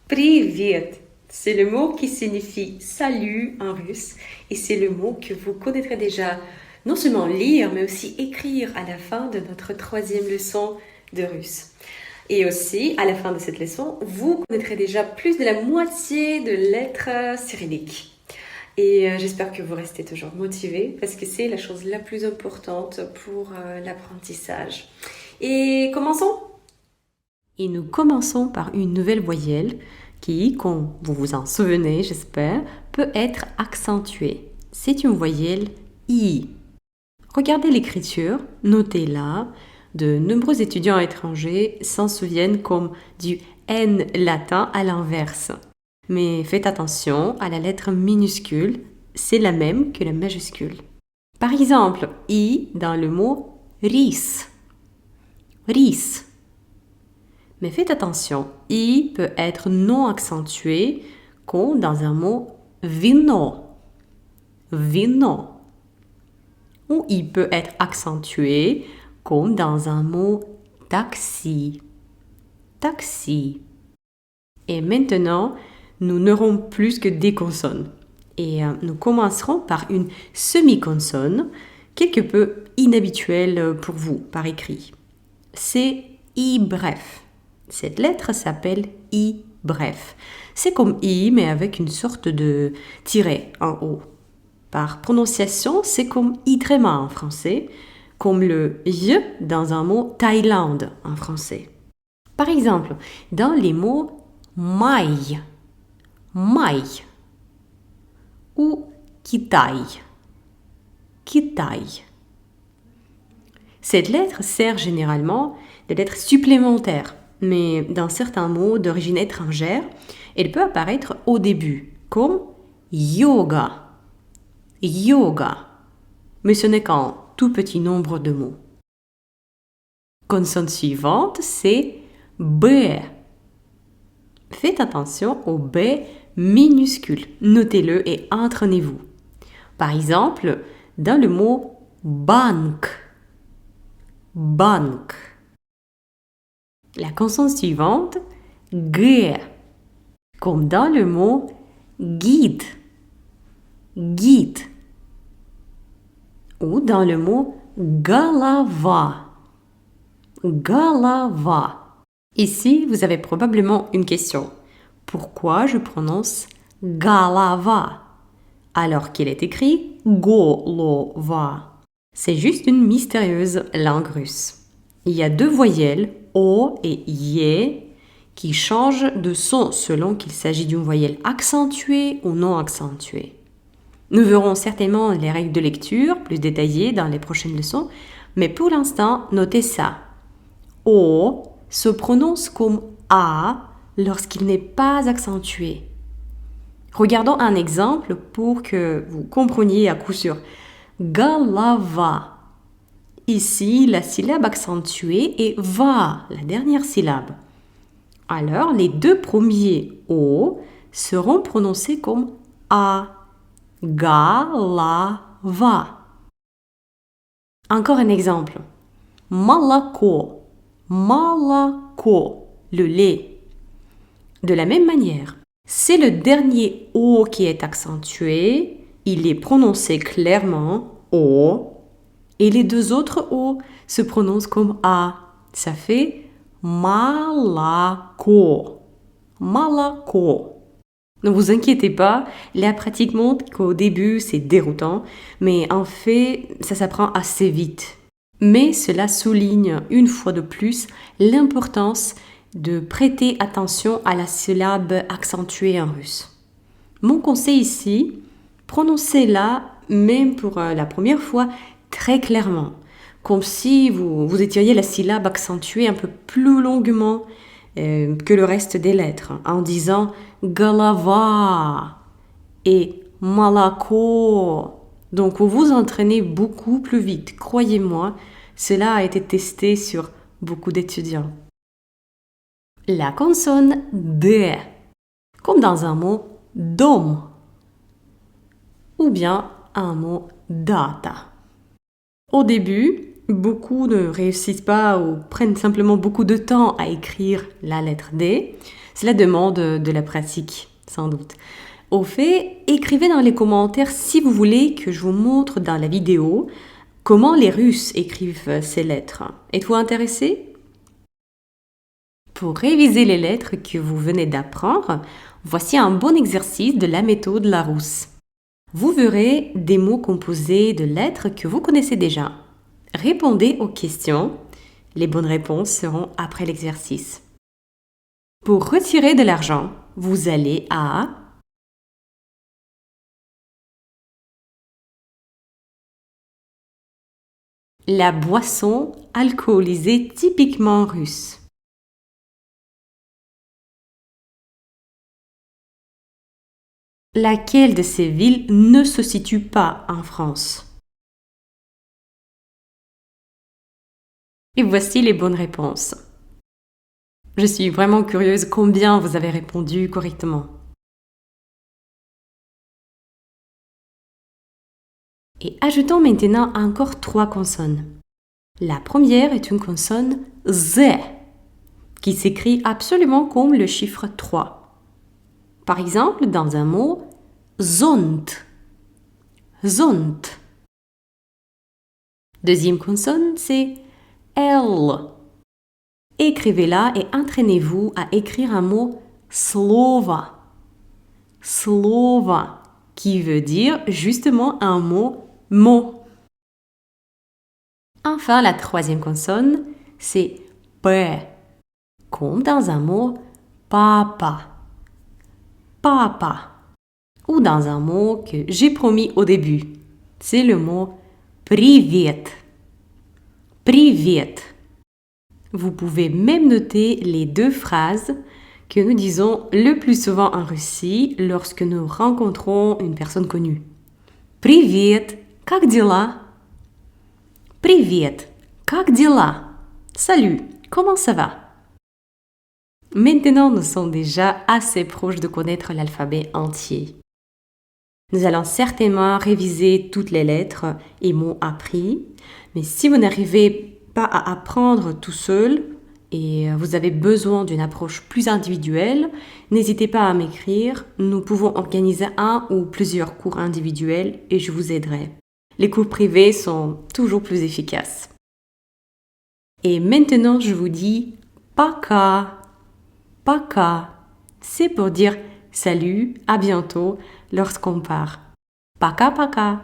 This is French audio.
Привет. C'est le mot qui signifie salut en russe et c'est le mot que vous connaîtrez déjà non seulement lire mais aussi écrire à la fin de notre troisième leçon de russe. Et aussi, à la fin de cette leçon, vous connaîtrez déjà plus de la moitié de lettres cyrilliques. Et j'espère que vous restez toujours motivés parce que c'est la chose la plus importante pour l'apprentissage. Et commençons. Et nous commençons par une nouvelle voyelle qui, comme vous vous en souvenez, j'espère, peut être accentuée. C'est une voyelle I. Regardez l'écriture, notez-la. De nombreux étudiants étrangers s'en souviennent comme du N latin à l'inverse. Mais faites attention à la lettre minuscule, c'est la même que la majuscule. Par exemple, I dans le mot riz. Riz. Mais faites attention, I peut être non accentué comme dans un mot vino. Vino. Ou il peut être accentué comme dans un mot taxi. Taxi. Et maintenant, nous n'aurons plus que des consonnes. Et nous commencerons par une semi-consonne, quelque peu inhabituelle pour vous par écrit. C'est I bref. Cette lettre s'appelle I bref. C'est comme I, mais avec une sorte de tiret en haut. Par prononciation, c'est comme I tréma en français, comme le Y dans un mot Thaïlande en français. Par exemple, dans les mots maï, maï, ou Kitaï, Kitaï. Cette lettre sert généralement de lettre supplémentaire. Mais dans certains mots d'origine étrangère, elle peut apparaître au début, comme yoga. Yoga. Mais ce n'est qu'un tout petit nombre de mots. Consonne suivante, c'est B. Faites attention au B minuscule. Notez-le et entraînez-vous. Par exemple, dans le mot banque. Banque. La consonne suivante, G, comme dans le mot guide, guide, ou dans le mot galava, galava. Ici, vous avez probablement une question. Pourquoi je prononce galava alors qu'il est écrit golova? C'est juste une mystérieuse langue russe. Il y a deux voyelles, O et Y, qui changent de son selon qu'il s'agit d'une voyelle accentuée ou non accentuée. Nous verrons certainement les règles de lecture plus détaillées dans les prochaines leçons, mais pour l'instant, notez ça. O se prononce comme A lorsqu'il n'est pas accentué. Regardons un exemple pour que vous compreniez à coup sûr. Galava. Ici, la syllabe accentuée est va, la dernière syllabe. Alors, les deux premiers O seront prononcés comme A. Galava. Encore un exemple. Malako. Malako. Le lait. De la même manière, c'est le dernier O qui est accentué. Il est prononcé clairement O. Et les deux autres O se prononcent comme A. Ça fait malako. Malako. Ne vous inquiétez pas, là pratiquement qu'au début c'est déroutant, mais en fait ça s'apprend assez vite. Mais cela souligne une fois de plus l'importance de prêter attention à la syllabe accentuée en russe. Mon conseil ici, prononcez-la même pour la première fois très clairement, comme si vous étiriez la syllabe accentuée un peu plus longuement que le reste des lettres, en disant galava et malako. Donc vous vous entraînez beaucoup plus vite, croyez-moi, cela a été testé sur beaucoup d'étudiants. La consonne D, comme dans un mot dom, ou bien un mot data. Au début, beaucoup ne réussissent pas ou prennent simplement beaucoup de temps à écrire la lettre D. Cela demande de la pratique, sans doute. Au fait, écrivez dans les commentaires si vous voulez que je vous montre dans la vidéo comment les Russes écrivent ces lettres. Êtes-vous intéressé? Pour réviser les lettres que vous venez d'apprendre, voici un bon exercice de la méthode Larousse. Vous verrez des mots composés de lettres que vous connaissez déjà. Répondez aux questions. Les bonnes réponses seront après l'exercice. Pour retirer de l'argent, vous allez à la boisson alcoolisée typiquement russe. Laquelle de ces villes ne se situe pas en France? Et voici les bonnes réponses. Je suis vraiment curieuse combien vous avez répondu correctement. Et ajoutons maintenant encore 3 consonnes. La première est une consonne Z qui s'écrit absolument comme le chiffre 3. Par exemple, dans un mot Zont. Zont. Deuxième consonne, c'est L. Écrivez-la et entraînez-vous à écrire un mot slova. Slova, qui veut dire justement un mot mot. Enfin, la troisième consonne, c'est P, comme dans un mot papa. Papa. Ou dans un mot que j'ai promis au début. C'est le mot привет. Привет. Vous pouvez même noter les 2 phrases que nous disons le plus souvent en Russie lorsque nous rencontrons une personne connue. Привет, как дела? Привет, как дела? Salut, comment ça va? Maintenant, nous sommes déjà assez proches de connaître l'alphabet entier. Nous allons certainement réviser toutes les lettres et mots appris, mais si vous n'arrivez pas à apprendre tout seul et vous avez besoin d'une approche plus individuelle, n'hésitez pas à m'écrire. Nous pouvons organiser un ou plusieurs cours individuels et je vous aiderai. Les cours privés sont toujours plus efficaces. Et maintenant, je vous dis Paka. Paka. C'est pour dire salut, à bientôt lorsqu'on part. Paka paka.